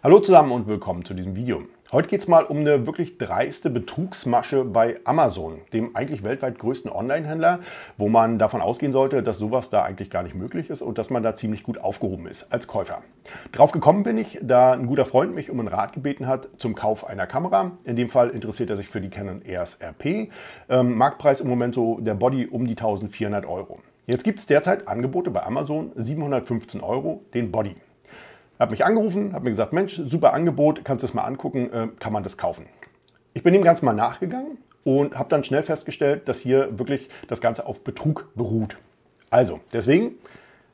Hallo zusammen und willkommen zu diesem Video. Heute geht es mal um eine wirklich dreiste Betrugsmasche bei Amazon, dem eigentlich weltweit größten Online-Händler, wo man davon ausgehen sollte, dass sowas da eigentlich gar nicht möglich ist und dass man da ziemlich gut aufgehoben ist als Käufer. Drauf gekommen bin ich, da ein guter Freund mich um einen Rat gebeten hat zum Kauf einer Kamera. In dem Fall interessiert er sich für die Canon EOS RP. Marktpreis im Moment so der Body um die 1400 Euro. Jetzt gibt es derzeit Angebote bei Amazon, 715 Euro, den Body. Er hat mich angerufen, hat mir gesagt, Mensch, super Angebot, kannst du das mal angucken, kann man das kaufen. Ich bin dem Ganzen mal nachgegangen und habe dann schnell festgestellt, dass hier wirklich das Ganze auf Betrug beruht. Also, deswegen,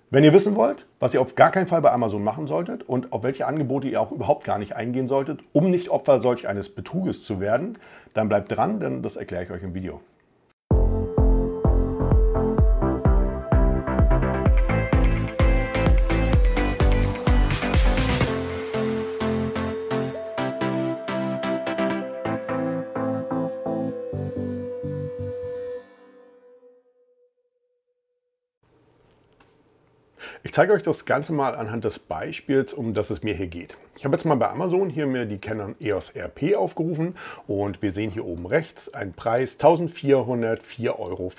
wenn ihr wissen wollt, was ihr auf gar keinen Fall bei Amazon machen solltet und auf welche Angebote ihr auch überhaupt gar nicht eingehen solltet, um nicht Opfer solch eines Betruges zu werden, dann bleibt dran, denn das erkläre ich euch im Video. Ich zeige euch das Ganze mal anhand des Beispiels, um das es mir hier geht. Ich habe jetzt mal bei Amazon hier mir die Canon EOS RP aufgerufen und wir sehen hier oben rechts einen Preis 1404,95 Euro.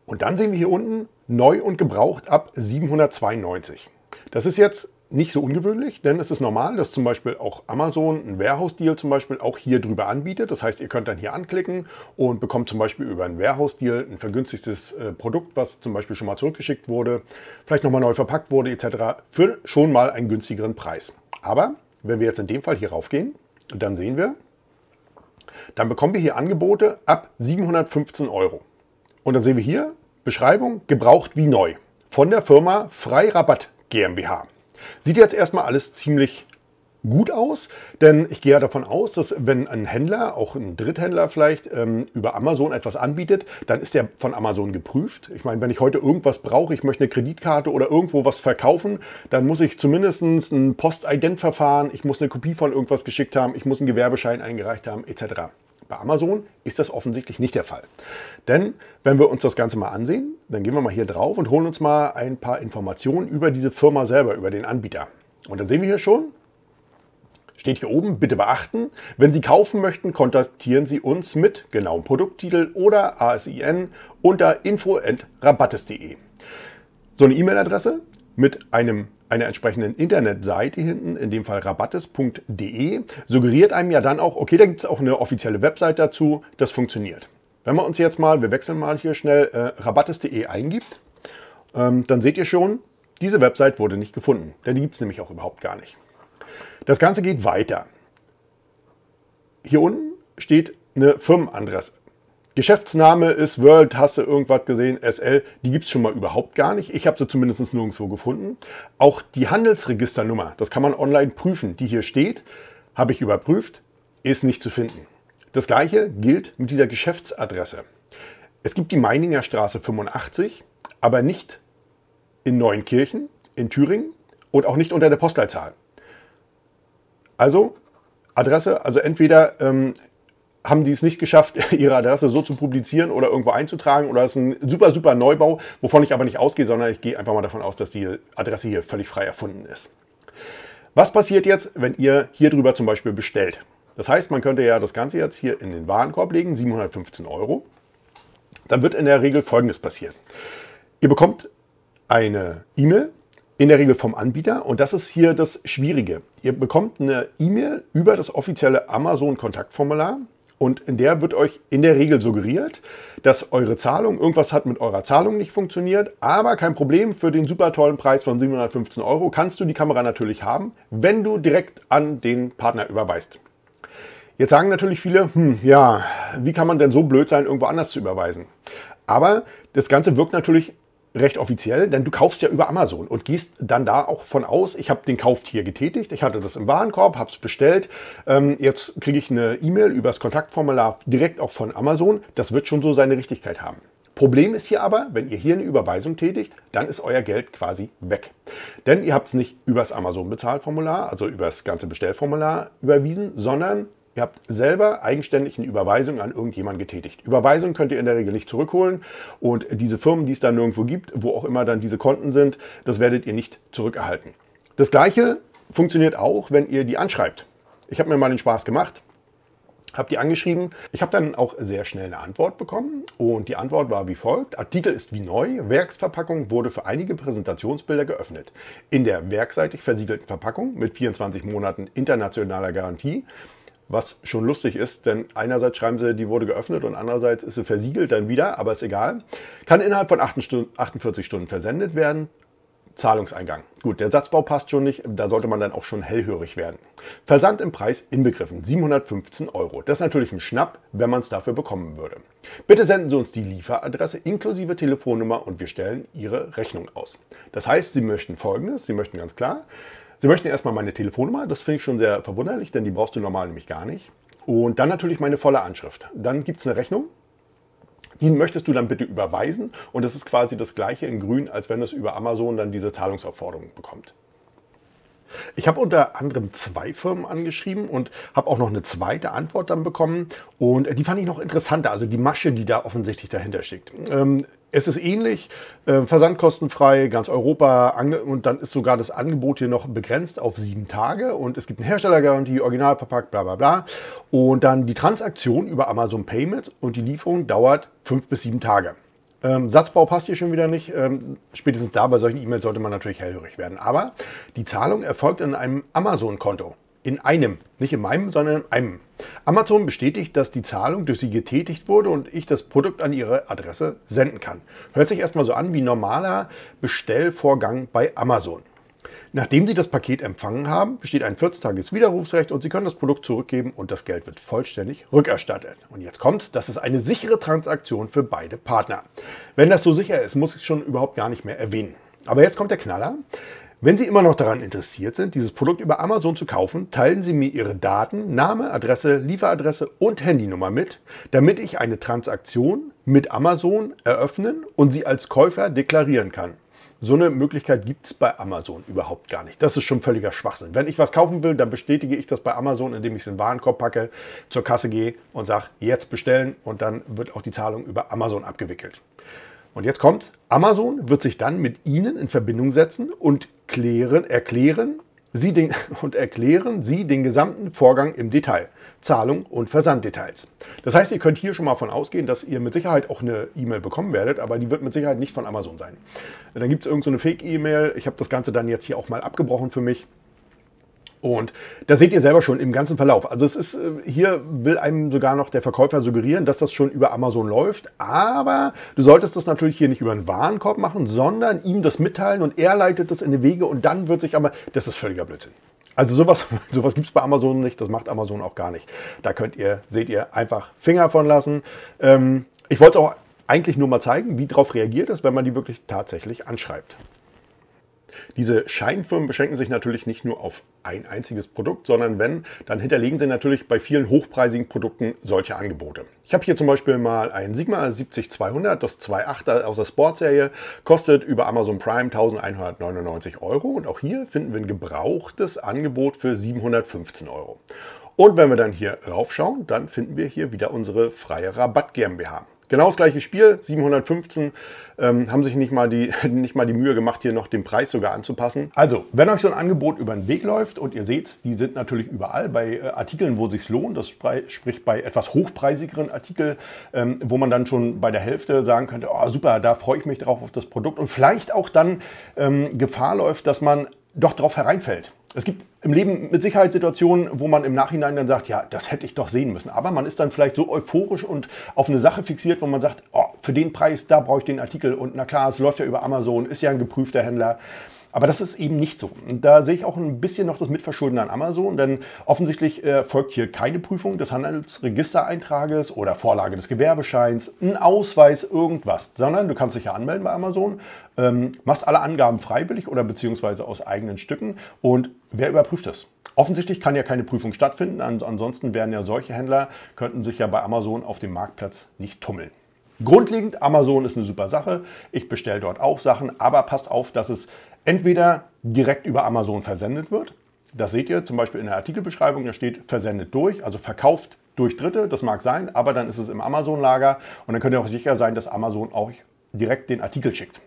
Und dann sehen wir hier unten neu und gebraucht ab 792. Das ist jetzt nicht so ungewöhnlich, denn es ist normal, dass zum Beispiel auch Amazon einen Warehouse-Deal zum Beispiel auch hier drüber anbietet. Das heißt, ihr könnt dann hier anklicken und bekommt zum Beispiel über einen Warehouse-Deal ein vergünstigtes Produkt, was zum Beispiel schon mal zurückgeschickt wurde, vielleicht nochmal neu verpackt wurde etc. für schon mal einen günstigeren Preis. Aber wenn wir jetzt in dem Fall hier raufgehen, dann sehen wir, dann bekommen wir hier Angebote ab 715 Euro. Und dann sehen wir hier Beschreibung, gebraucht wie neu von der Firma Freirabatt GmbH. Sieht jetzt erstmal alles ziemlich gut aus, denn ich gehe ja davon aus, dass wenn ein Händler, auch ein Dritthändler vielleicht, über Amazon etwas anbietet, dann ist der von Amazon geprüft. Ich meine, wenn ich heute irgendwas brauche, ich möchte eine Kreditkarte oder irgendwo was verkaufen, dann muss ich zumindest ein Postident-Verfahren, ich muss eine Kopie von irgendwas geschickt haben, ich muss einen Gewerbeschein eingereicht haben, etc. Bei Amazon ist das offensichtlich nicht der Fall. Denn wenn wir uns das Ganze mal ansehen, dann gehen wir mal hier drauf und holen uns mal ein paar Informationen über diese Firma selber, über den Anbieter. Und dann sehen wir hier schon, steht hier oben, bitte beachten, wenn Sie kaufen möchten, kontaktieren Sie uns mit genauem Produkttitel oder ASIN unter info@rabattes.de. So eine E-Mail-Adresse mit einer entsprechenden Internetseite hinten, in dem Fall rabattes.de, suggeriert einem ja dann auch, okay, da gibt es auch eine offizielle Website dazu, das funktioniert. Wenn man uns jetzt mal, wir wechseln mal hier schnell, rabattes.de eingibt, dann seht ihr schon, diese Website wurde nicht gefunden, denn die gibt es nämlich auch überhaupt gar nicht. Das Ganze geht weiter. Hier unten steht eine Firmenadresse. Geschäftsname ist World, hast du irgendwas gesehen, SL, die gibt es schon mal überhaupt gar nicht. Ich habe sie zumindest nirgendwo gefunden. Auch die Handelsregisternummer, das kann man online prüfen, die hier steht, habe ich überprüft, ist nicht zu finden. Das gleiche gilt mit dieser Geschäftsadresse. Es gibt die Meininger Straße 85, aber nicht in Neuenkirchen, in Thüringen und auch nicht unter der Postleitzahl. Also Adresse, also entweder haben die es nicht geschafft, ihre Adresse so zu publizieren oder irgendwo einzutragen oder es ist ein super Neubau, wovon ich aber nicht ausgehe, sondern ich gehe einfach mal davon aus, dass die Adresse hier völlig frei erfunden ist. Was passiert jetzt, wenn ihr hier drüber zum Beispiel bestellt? Das heißt, man könnte ja das Ganze jetzt hier in den Warenkorb legen, 715 Euro. Dann wird in der Regel Folgendes passieren. Ihr bekommt eine E-Mail, in der Regel vom Anbieter, und das ist hier das Schwierige. Ihr bekommt eine E-Mail über das offizielle Amazon-Kontaktformular und in der wird euch in der Regel suggeriert, dass eure Zahlung, irgendwas hat mit eurer Zahlung nicht funktioniert, aber kein Problem, für den super tollen Preis von 715 Euro kannst du die Kamera natürlich haben, wenn du direkt an den Partner überweist. Jetzt sagen natürlich viele, ja, wie kann man denn so blöd sein, irgendwo anders zu überweisen? Aber das Ganze wirkt natürlich recht offiziell, denn du kaufst ja über Amazon und gehst dann da auch von aus, ich habe den Kauf hier getätigt, ich hatte das im Warenkorb, habe es bestellt, jetzt kriege ich eine E-Mail über das Kontaktformular direkt auch von Amazon, das wird schon so seine Richtigkeit haben. Problem ist hier aber, wenn ihr hier eine Überweisung tätigt, dann ist euer Geld quasi weg. Denn ihr habt es nicht über das Amazon-Bezahlformular, also über das ganze Bestellformular überwiesen, sondern ihr habt selber eigenständig eine Überweisung an irgendjemanden getätigt. Überweisung könnt ihr in der Regel nicht zurückholen und diese Firmen, die es dann nirgendwo gibt, wo auch immer dann diese Konten sind, das werdet ihr nicht zurückerhalten. Das Gleiche funktioniert auch, wenn ihr die anschreibt. Ich habe mir mal den Spaß gemacht, habe die angeschrieben. Ich habe dann auch sehr schnell eine Antwort bekommen und die Antwort war wie folgt. Artikel ist wie neu, Werksverpackung wurde für einige Präsentationsbilder geöffnet. In der werkseitig versiegelten Verpackung mit 24 Monaten internationaler Garantie. Was schon lustig ist, denn einerseits schreiben sie, die wurde geöffnet und andererseits ist sie versiegelt dann wieder, aber ist egal. Kann innerhalb von 48 Stunden versendet werden. Zahlungseingang. Gut, der Satzbau passt schon nicht, da sollte man dann auch schon hellhörig werden. Versand im Preis inbegriffen, 715 Euro. Das ist natürlich ein Schnapp, wenn man es dafür bekommen würde. Bitte senden Sie uns die Lieferadresse inklusive Telefonnummer und wir stellen Ihre Rechnung aus. Das heißt, Sie möchten Folgendes, Sie möchten ganz klar, Sie möchten erstmal meine Telefonnummer, das finde ich schon sehr verwunderlich, denn die brauchst du normal nämlich gar nicht. Und dann natürlich meine volle Anschrift. Dann gibt es eine Rechnung. Die möchtest du dann bitte überweisen und das ist quasi das gleiche in grün, als wenn es über Amazon dann diese Zahlungsaufforderung bekommt. Ich habe unter anderem 2 Firmen angeschrieben und habe auch noch eine zweite Antwort dann bekommen und die fand ich noch interessanter, also die Masche, die da offensichtlich dahinter steckt. Es ist ähnlich, versandkostenfrei, ganz Europa und dann ist sogar das Angebot hier noch begrenzt auf 7 Tage und es gibt eine Herstellergarantie, original verpackt, bla bla bla. Und dann die Transaktion über Amazon Payments und die Lieferung dauert 5 bis 7 Tage. Satzbau passt hier schon wieder nicht. Spätestens da bei solchen E-Mails sollte man natürlich hellhörig werden. Aber die Zahlung erfolgt in einem Amazon-Konto. In einem, nicht in meinem, sondern in einem. Amazon bestätigt, dass die Zahlung durch sie getätigt wurde und ich das Produkt an ihre Adresse senden kann. Hört sich erstmal so an wie normaler Bestellvorgang bei Amazon. Nachdem Sie das Paket empfangen haben, besteht ein 14-tägiges Widerrufsrecht und Sie können das Produkt zurückgeben und das Geld wird vollständig rückerstattet. Und jetzt kommt's, das ist eine sichere Transaktion für beide Partner. Wenn das so sicher ist, muss ich es schon überhaupt gar nicht mehr erwähnen. Aber jetzt kommt der Knaller. Wenn Sie immer noch daran interessiert sind, dieses Produkt über Amazon zu kaufen, teilen Sie mir Ihre Daten, Name, Adresse, Lieferadresse und Handynummer mit, damit ich eine Transaktion mit Amazon eröffnen und Sie als Käufer deklarieren kann. So eine Möglichkeit gibt es bei Amazon überhaupt gar nicht. Das ist schon völliger Schwachsinn. Wenn ich was kaufen will, dann bestätige ich das bei Amazon, indem ich es in den Warenkorb packe, zur Kasse gehe und sage, jetzt bestellen und dann wird auch die Zahlung über Amazon abgewickelt. Und jetzt kommt, Amazon wird sich dann mit Ihnen in Verbindung setzen und erklären Sie den gesamten Vorgang im Detail. Zahlung und Versanddetails. Das heißt, ihr könnt hier schon mal davon ausgehen, dass ihr mit Sicherheit auch eine E-Mail bekommen werdet, aber die wird mit Sicherheit nicht von Amazon sein. Dann gibt es irgend so eine Fake-E-Mail. Ich habe das Ganze dann jetzt hier auch mal abgebrochen für mich. Und da seht ihr selber schon im ganzen Verlauf. Also es ist, hier will einem sogar noch der Verkäufer suggerieren, dass das schon über Amazon läuft. Aber du solltest das natürlich hier nicht über einen Warenkorb machen, sondern ihm das mitteilen und er leitet das in die Wege und dann wird sich aber, das ist völliger Blödsinn. Also sowas gibt es bei Amazon nicht, das macht Amazon auch gar nicht. Da seht ihr, einfach Finger von lassen. Ich wollte es auch eigentlich nur mal zeigen, wie darauf reagiert es, wenn man die wirklich tatsächlich anschreibt. Diese Scheinfirmen beschränken sich natürlich nicht nur auf ein einziges Produkt, sondern wenn, dann hinterlegen sie natürlich bei vielen hochpreisigen Produkten solche Angebote. Ich habe hier zum Beispiel mal ein Sigma 70200, das 2.8er aus der Sportserie, kostet über Amazon Prime 1.199 Euro und auch hier finden wir ein gebrauchtes Angebot für 715 Euro. Und wenn wir dann hier raufschauen, dann finden wir hier wieder unsere freie Rabatt GmbH. Genau das gleiche Spiel, 715, haben sich nicht mal die Mühe gemacht, hier noch den Preis sogar anzupassen. Also, wenn euch so ein Angebot über den Weg läuft und ihr seht, die sind natürlich überall bei Artikeln, wo es sich lohnt, das sprich bei etwas hochpreisigeren Artikeln, wo man dann schon bei der Hälfte sagen könnte, oh super, da freue ich mich drauf auf das Produkt und vielleicht auch dann Gefahr läuft, dass man doch drauf hereinfällt. Es gibt im Leben mit Sicherheit Situationen, wo man im Nachhinein dann sagt, ja, das hätte ich doch sehen müssen. Aber man ist dann vielleicht so euphorisch und auf eine Sache fixiert, wo man sagt, oh, für den Preis, da brauche ich den Artikel. Und na klar, es läuft ja über Amazon, ist ja ein geprüfter Händler. Aber das ist eben nicht so. Und da sehe ich auch ein bisschen noch das Mitverschulden an Amazon, denn offensichtlich folgt hier keine Prüfung des Handelsregistereintrages oder Vorlage des Gewerbescheins, ein Ausweis, irgendwas, sondern du kannst dich ja anmelden bei Amazon, machst alle Angaben freiwillig oder beziehungsweise aus eigenen Stücken und wer überprüft das? Offensichtlich kann ja keine Prüfung stattfinden, ansonsten wären ja solche Händler, könnten sich ja bei Amazon auf dem Marktplatz nicht tummeln. Grundlegend, Amazon ist eine super Sache, ich bestelle dort auch Sachen, aber passt auf, dass es entweder direkt über Amazon versendet wird, das seht ihr zum Beispiel in der Artikelbeschreibung, da steht versendet durch, also verkauft durch Dritte, das mag sein, aber dann ist es im Amazon-Lager und dann könnt ihr auch sicher sein, dass Amazon auch direkt den Artikel schickt.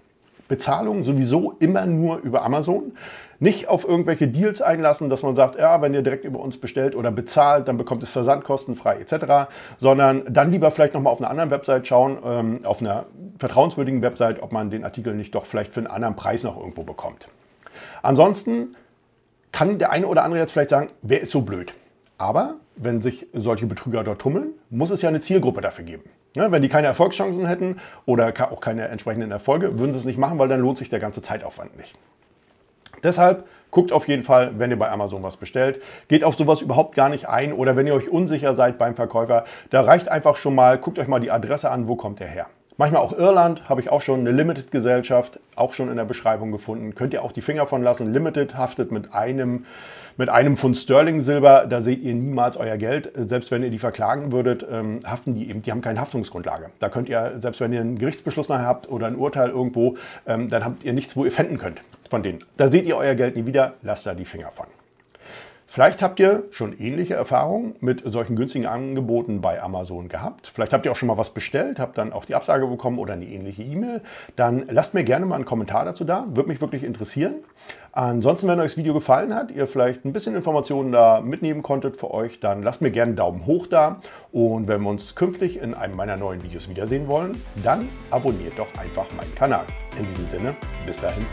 Bezahlung sowieso immer nur über Amazon. Nicht auf irgendwelche Deals einlassen, dass man sagt, ja, wenn ihr direkt über uns bestellt oder bezahlt, dann bekommt es versandkostenfrei etc., sondern dann lieber vielleicht nochmal auf einer anderen Website schauen, auf einer vertrauenswürdigen Website, ob man den Artikel nicht doch vielleicht für einen anderen Preis noch irgendwo bekommt. Ansonsten kann der eine oder andere jetzt vielleicht sagen, wer ist so blöd? Aber wenn sich solche Betrüger dort tummeln, muss es ja eine Zielgruppe dafür geben. Ja, wenn die keine Erfolgschancen hätten oder auch keine entsprechenden Erfolge, würden sie es nicht machen, weil dann lohnt sich der ganze Zeitaufwand nicht. Deshalb guckt auf jeden Fall, wenn ihr bei Amazon was bestellt, geht auf sowas überhaupt gar nicht ein oder wenn ihr euch unsicher seid beim Verkäufer, da reicht einfach schon mal, guckt euch mal die Adresse an, wo kommt der her. Manchmal auch Irland, habe ich auch schon eine Limited-Gesellschaft, auch schon in der Beschreibung gefunden. Könnt ihr auch die Finger von lassen. Limited haftet mit einem Pfund Sterling Silber, da seht ihr niemals euer Geld. Selbst wenn ihr die verklagen würdet, haften die eben, die haben keine Haftungsgrundlage. Da könnt ihr, selbst wenn ihr einen Gerichtsbeschluss nachher habt oder ein Urteil irgendwo, dann habt ihr nichts, wo ihr pfänden könnt von denen. Da seht ihr euer Geld nie wieder, lasst da die Finger von. Vielleicht habt ihr schon ähnliche Erfahrungen mit solchen günstigen Angeboten bei Amazon gehabt. Vielleicht habt ihr auch schon mal was bestellt, habt dann auch die Absage bekommen oder eine ähnliche E-Mail. Dann lasst mir gerne mal einen Kommentar dazu da, würde mich wirklich interessieren. Ansonsten, wenn euch das Video gefallen hat, ihr vielleicht ein bisschen Informationen da mitnehmen konntet für euch, dann lasst mir gerne einen Daumen hoch da. Und wenn wir uns künftig in einem meiner neuen Videos wiedersehen wollen, dann abonniert doch einfach meinen Kanal. In diesem Sinne, bis dahin.